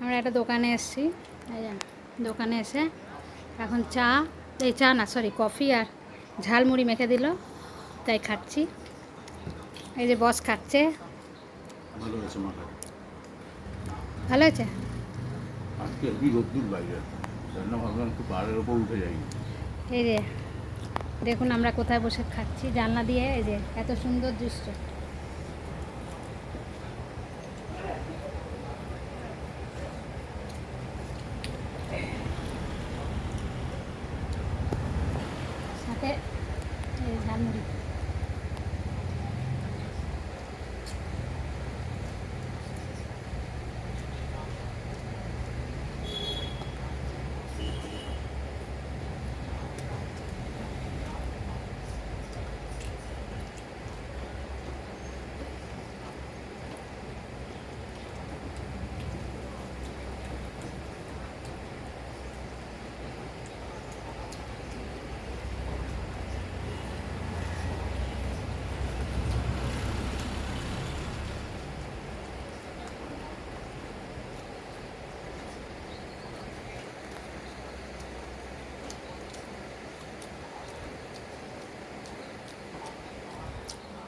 আমরা একটা দোকানে এসেছি, এই যে দোকানে এসে এখন চা না সরি কফি আর ঝালমুড়ি মেখে দিল, তাই খাচ্ছি। এই যে বস খাচ্ছে। ভালো আছে মাথা। ভালো হয়েছে। আজকে কি রোদ্দুর বাইরে, রান্না ভাবলাম একটু পাহাড়ের ওপর উঠে যাই। এই যে দেখুন আমরা কোথায় বসে খাচ্ছি, জানলা দিয়ে, এই যে এত সুন্দর দৃশ্য। সাথে এই ঝালমুড়ি।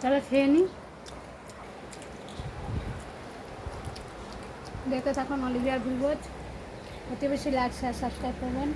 চলো খেয়ে নিই। দেখতে থাকুন অলিভিয়ার ভুলভোজ। অতি বেশি লাইক শেয়ার সাবস্ক্রাইব করবেন।